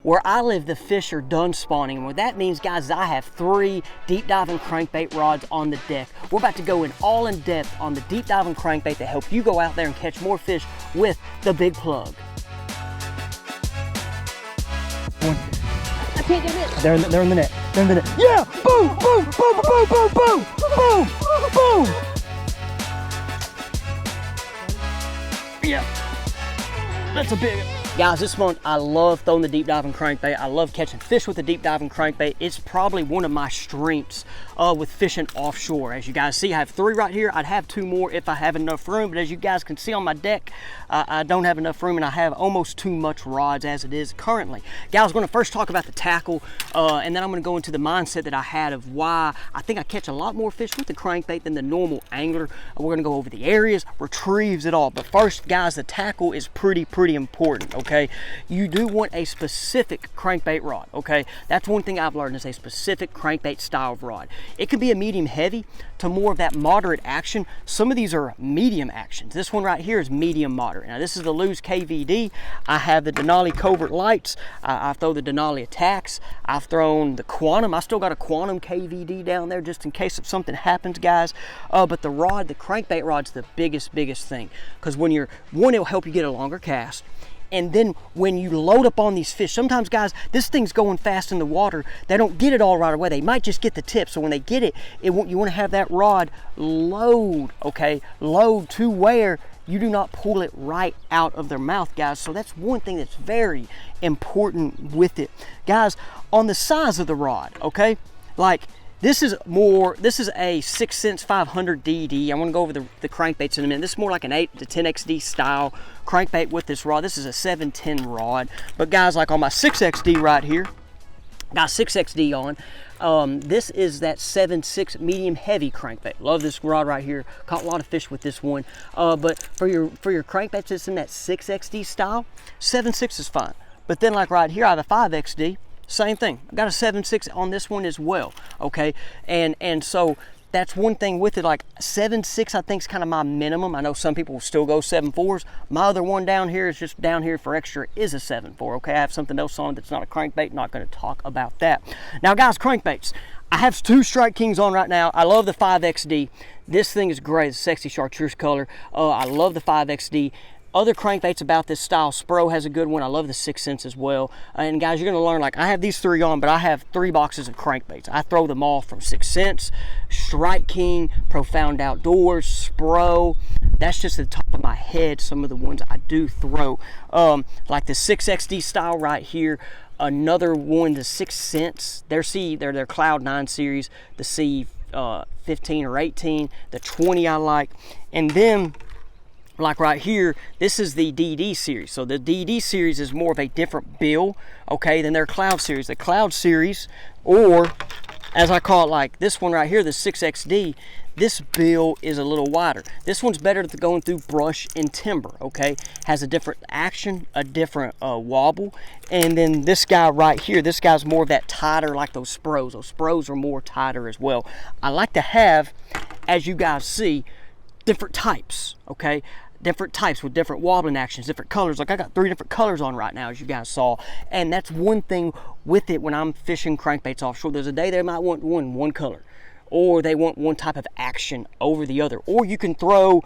Where I live, the fish are done spawning. And what that means, guys, is I have 3 deep diving crankbait rods on the deck. We're about to go all in depth on the deep diving crankbait to help you go out there and catch more fish with the big plug. I can't get it. They're in the net. They're in the net. Yeah! Boom! Boom! Boom! Boom! Boom! Boom! Boom! Boom! Yeah. That's a big. Guys, this month I love throwing the deep diving crankbait. I love catching fish with the deep diving crankbait. It's probably one of my strengths with fishing offshore. As you guys see, I have 3 right here. I'd have 2 more if I have enough room, but as you guys can see on my deck, I don't have enough room and I have almost too much rods as it is currently. Guys, I'm gonna first talk about the tackle and then I'm gonna go into the mindset that I had of why I think I catch a lot more fish with the crankbait than the normal angler. We're gonna go over the areas, retrieves, it all. But first, guys, the tackle is pretty important, okay? You do want a specific crankbait rod, okay? That's one thing I've learned is a specific crankbait style of rod. It can be a medium heavy to more of that moderate action. Some of these are medium actions. This one right here is medium moderate. Now this is the Lew's KVD. I have the Denali Covert Lights. I throw the Denali Attacks. I've thrown the Quantum. I still got a Quantum KVD down there just in case if something happens, guys. But the rod, the crankbait rod's the biggest thing. Because when it'll help you get a longer cast. And then when you load up on these fish, sometimes, guys, this thing's going fast in the water. They don't get it all right away. They might just get the tip. So when they get it, you want to have that rod load, okay? Load to where you do not pull it right out of their mouth, guys. So that's one thing that's very important with it. Guys, on the size of the rod, okay? Like, this is a 6 cents 500 DD. I'm gonna go over the crankbaits in a minute. This is more like an 8 to 10XD style crankbait with this rod. This is a 710 rod. But guys, like on my 6XD right here, got 6XD on. This is that 7.6 medium heavy crankbait. Love this rod right here. Caught a lot of fish with this one. But for your crankbaits that's in that 6XD style, 7.6 is fine. But then like right here, I have a 5XD. Same thing. I've got a 7.6 on this one as well, okay? And so that's one thing with it, like 7.6 I think is kind of my minimum. I know some people will still go 7.4s. My other one down here is just down here for extra is a 7.4, okay? I have something else on that's not a crankbait, not gonna talk about that. Now guys, crankbaits. I have 2 Strike Kings on right now. I love the 5XD. This thing is great, it's a sexy chartreuse color. I love the 5XD. Other crankbaits about this style, Spro has a good one. I love the 6 cents as well. And guys, you're gonna learn, like I have these 3 on, but I have 3 boxes of crankbaits. I throw them all from 6 cents, Strike King, Profound Outdoors, Spro. That's just the top of my head, some of the ones I do throw. Like the 6XD style right here. Another one, the 6 cents. They're their Cloud 9 series, the C15 or 18, the 20 I like. And then like right here, this is the DD series. So the DD series is more of a different bill, okay, than their Cloud series. The Cloud series, or as I call it, like this one right here, the 6XD, this bill is a little wider. This one's better at going through brush and timber, okay? Has a different action, a different wobble. And then this guy right here, this guy's more of that tighter, like those Spros. Those Spros are more tighter as well. I like to have, as you guys see, different types, okay? Different types with different wobbling actions, different colors. Like I got 3 different colors on right now, as you guys saw. And that's one thing with it when I'm fishing crankbaits offshore. There's a day they might want one color, or they want one type of action over the other. Or you can throw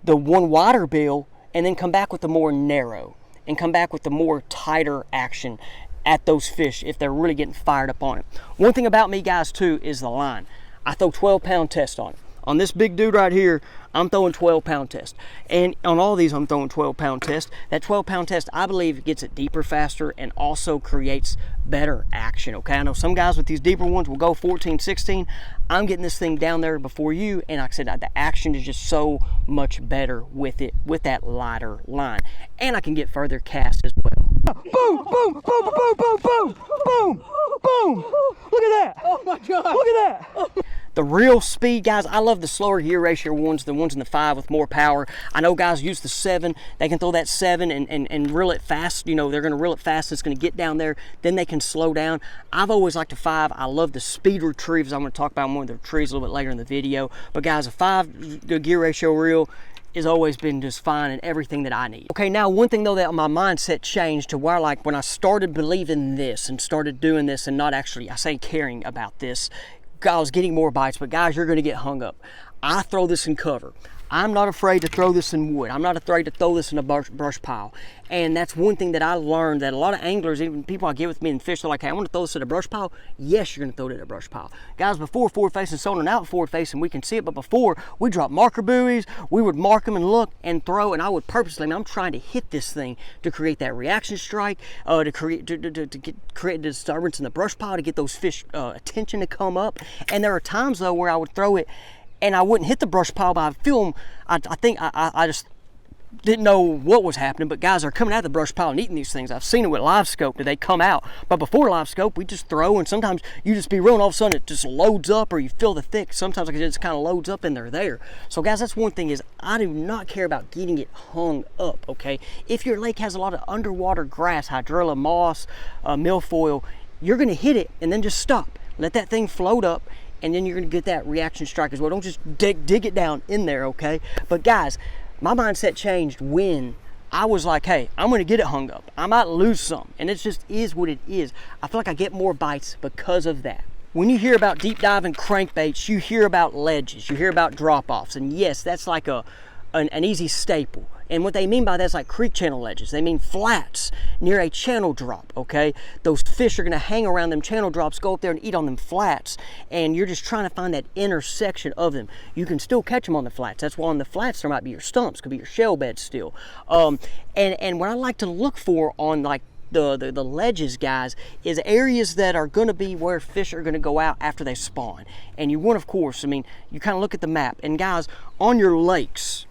the one wider bill and then come back with the more narrow and come back with the more tighter action at those fish if they're really getting fired up on it. One thing about me, guys, too, is the line. I throw 12-pound test on it. On this big dude right here, I'm throwing 12-pound test. And on all these, I'm throwing 12-pound test. That 12-pound test, I believe, gets it deeper faster and also creates better action, okay? I know some guys with these deeper ones will go 14, 16. I'm getting this thing down there before you, and like I said, the action is just so much better with it, with that lighter line. And I can get further cast as well. Boom, boom, boom, boom, boom, boom, boom, boom, boom. Look at that. Oh my God. Look at that. The real speed, guys, I love the slower gear ratio ones, the ones in the 5 with more power. I know guys use the 7. They can throw that 7 and reel it fast. You know, they're going to reel it fast. It's going to get down there. Then they can slow down. I've always liked the 5. I love the speed retrieves. I'm going to talk about more of the retrieves a little bit later in the video. But guys, a 5 gear ratio reel has always been just fine and everything that I need. Okay, now one thing though that my mindset changed to where, like, when I started believing this and started doing this and not actually, I say, caring about this, I was getting more bites, but guys, you're gonna get hung up. I throw this in cover. I'm not afraid to throw this in wood. I'm not afraid to throw this in a brush pile. And that's one thing that I learned, that a lot of anglers, even people I get with me and fish, they're like, hey, I want to throw this in a brush pile. Yes, you're going to throw it in a brush pile. Guys, before forward facing, sonar out forward facing, we can see it, but before, we drop marker buoys, we would mark them and look and throw, and I would purposely, I mean, I'm trying to hit this thing to create that reaction strike, to create disturbance in the brush pile, to get those fish attention to come up. And there are times though where I would throw it and I wouldn't hit the brush pile, but I'd feel them. I think I just didn't know what was happening, but guys are coming out of the brush pile and eating these things. I've seen it with live scope, that they come out, but before live scope, we just throw, and sometimes you just be reeling, all of a sudden it just loads up, or you feel the thick. Sometimes it just kind of loads up and they're there. So guys, that's one thing, is I do not care about getting it hung up, okay? If your lake has a lot of underwater grass, hydrilla, moss, milfoil, you're gonna hit it and then just stop. Let that thing float up, and then you're gonna get that reaction strike as well. Don't just dig it down in there, okay? But guys, my mindset changed when I was like, hey, I'm gonna get it hung up. I might lose some, and it just is what it is. I feel like I get more bites because of that. When you hear about deep diving crankbaits, you hear about ledges, you hear about drop-offs, and yes, that's like an easy staple. And what they mean by that is like creek channel ledges. They mean flats near a channel drop, okay? Those fish are gonna hang around them channel drops, go up there and eat on them flats, and you're just trying to find that intersection of them. You can still catch them on the flats. That's why on the flats there might be your stumps, could be your shell beds still. And what I like to look for on like the ledges, guys, is areas that are going to be where fish are going to go out after they spawn. And you want, of course, I mean, you kind of look at the map, and guys, on your lakes,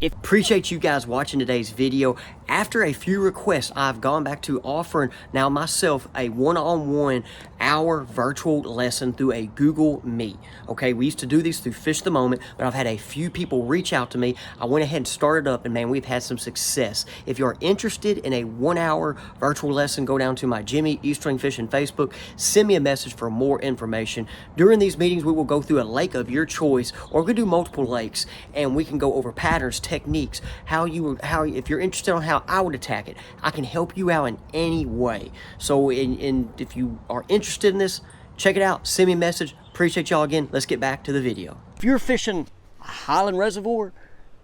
appreciate you guys watching today's video. After a few requests, I've gone back to offering now myself a one-on-one hour virtual lesson through a Google Meet. Okay, we used to do these through Fish the Moment, but I've had a few people reach out to me. I went ahead and started up, and man, we've had some success. If you are interested in a 1 hour virtual lesson, go down to my Jimmy Eastring Fishing Facebook, send me a message for more information. During these meetings, we will go through a lake of your choice, or we can do multiple lakes, and we can go over patterns, techniques, if you're interested on how I would attack it, I can help you out in any way. So if you are interested in this, check it out, send me a message. Appreciate y'all again. Let's get back to the video. If you're fishing a Highland Reservoir,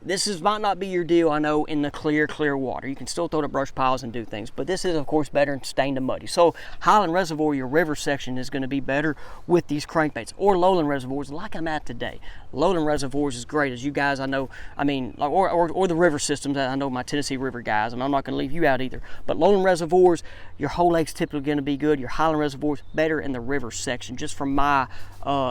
this might not be your deal, I know, in the clear water. You can still throw to brush piles and do things, but this is, of course, better than stained and muddy. So Highland Reservoir, your river section, is going to be better with these crankbaits, or lowland reservoirs like I'm at today. Lowland reservoirs is great, as you guys, I know, I mean, or the river systems. I know my Tennessee River guys, and I'm not going to leave you out either. But lowland reservoirs, your whole lake's typically going to be good. Your Highland reservoirs, better in the river section, just from my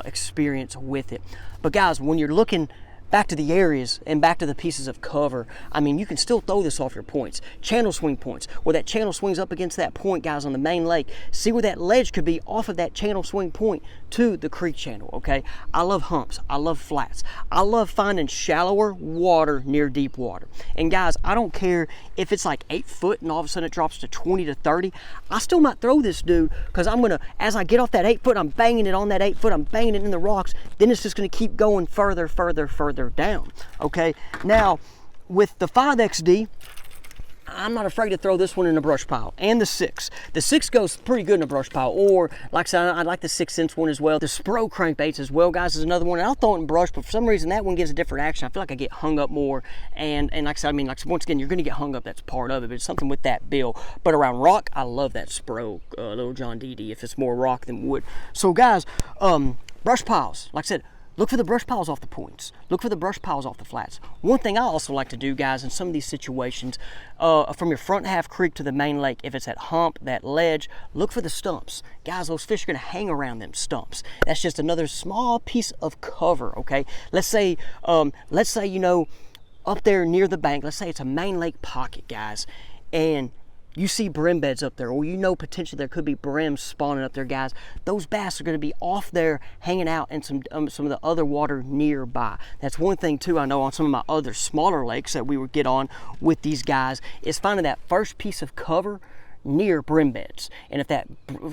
experience with it. But guys, when you're looking back to the areas and back to the pieces of cover, I mean, you can still throw this off your points, channel swing points, where that channel swings up against that point, guys, on the main lake. See where that ledge could be off of that channel swing point to the creek channel, okay? I love humps, I love flats, I love finding shallower water near deep water. And guys, I don't care if it's like 8 foot and all of a sudden it drops to 20 to 30, I still might throw this dude, because I'm gonna, as I get off that 8 foot, I'm banging it on that 8 foot, I'm banging it in the rocks, then it's just gonna keep going further down, okay? Now, with the 5XD, I'm not afraid to throw this one in a brush pile, and the 6. The 6 goes pretty good in a brush pile, or like I said, I like the 6-inch one as well. The Spro crankbaits as well, guys, is another one. And I'll throw it in brush, but for some reason that one gives a different action. I feel like I get hung up more, and like I said, I mean, like once again, you're going to get hung up. That's part of it, but it's something with that bill. But around rock, I love that Spro Little John DD if it's more rock than wood. So guys, brush piles, like I said, look for the brush piles off the points. Look for the brush piles off the flats. One thing I also like to do, guys, in some of these situations, from your front half creek to the main lake, if it's that hump, that ledge, look for the stumps. Guys, those fish are gonna hang around them stumps. That's just another small piece of cover, okay? Let's say, you know, up there near the bank, let's say it's a main lake pocket, guys, and you see brim beds up there, or you know potentially there could be brims spawning up there, guys. Those bass are going to be off there hanging out in some of the other water nearby. That's one thing too, I know on some of my other smaller lakes that we would get on with these guys, is finding that first piece of cover near brim beds. And if that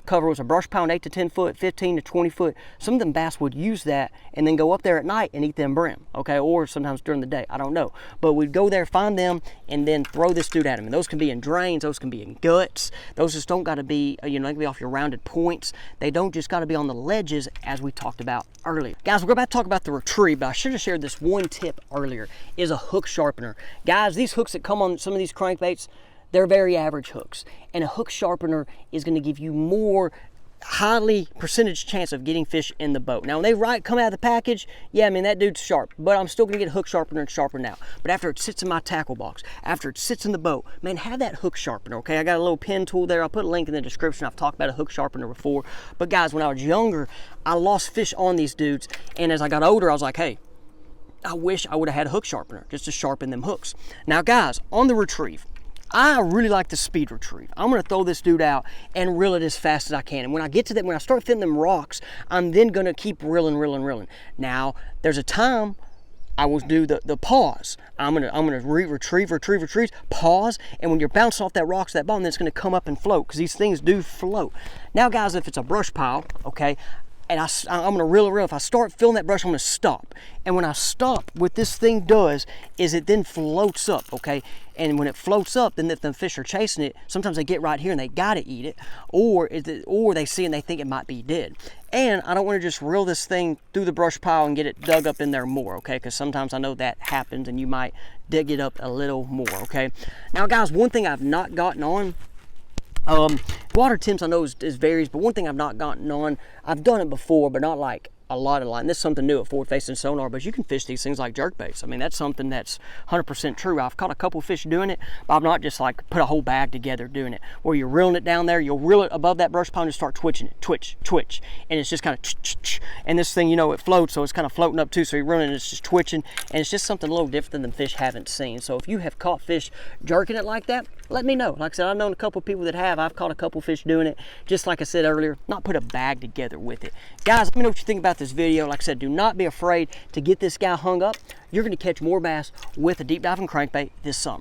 cover was a brush pile, 8 to 10 foot, 15 to 20 foot, some of them bass would use that and then go up there at night and eat them brim, okay? Or sometimes during the day, I don't know. But we'd go there, find them, and then throw this dude at them. And those can be in drains, those can be in guts. Those just don't gotta be, you know, they can be off your rounded points. They don't just gotta be on the ledges as we talked about earlier. Guys, we're about to talk about the retrieve, but I should have shared this one tip earlier, is a hook sharpener. Guys, these hooks that come on some of these crankbaits, they're very average hooks, and a hook sharpener is going to give you more highly percentage chance of getting fish in the boat. Now, when they come out of the package, yeah, I mean, that dude's sharp, but I'm still going to get a hook sharpener and sharpen out. But after it sits in my tackle box, after it sits in the boat, man, have that hook sharpener, okay? I got a little pen tool there. I'll put a link in the description. I've talked about a hook sharpener before. But guys, when I was younger, I lost fish on these dudes, and as I got older, I was like, hey, I wish I would have had a hook sharpener just to sharpen them hooks. Now, guys, on the retrieve, I really like the speed retrieve. I'm gonna throw this dude out and reel it as fast as I can. And when I get to that, when I start feeling them rocks, I'm then gonna keep reeling. Now, there's a time I will do the pause. I'm gonna retrieve, pause, and when you're bouncing off that rocks, that bottom, then it's gonna come up and float, because these things do float. Now, guys, if it's a brush pile, okay, and I'm gonna reel. If I start feeling that brush, I'm gonna stop. And when I stop, what this thing does is it then floats up, okay? And when it floats up, then if the fish are chasing it, sometimes they get right here and they gotta eat it, or they see and they think it might be dead. And I don't wanna just reel this thing through the brush pile and get it dug up in there more, okay? Because sometimes I know that happens and you might dig it up a little more, okay? Now, guys, one thing I've not gotten on, water temps I know is varies, but one thing I've not gotten on, I've done it before, but not like a lot. And this is something new at forward facing sonar, but you can fish these things like jerk baits. I mean, that's something that's 100% true. I've caught a couple fish doing it, but I've not just like put a whole bag together doing it, where you're reeling it down there, you'll reel it above that brush pile and start twitching it, twitch, and it's just kind of and this thing, you know, it floats, so it's kind of floating up too, so you're reeling and it's just twitching, and it's just something a little different than fish haven't seen. So if you have caught fish jerking it like that, let me know. Like I said, I've known a couple people that have. I've caught a couple fish doing it, just like I said earlier, not put a bag together with it. Guys, let me know what you think about this video. Like I said, do not be afraid to get this guy hung up. You're going to catch more bass with a deep diving crankbait this summer.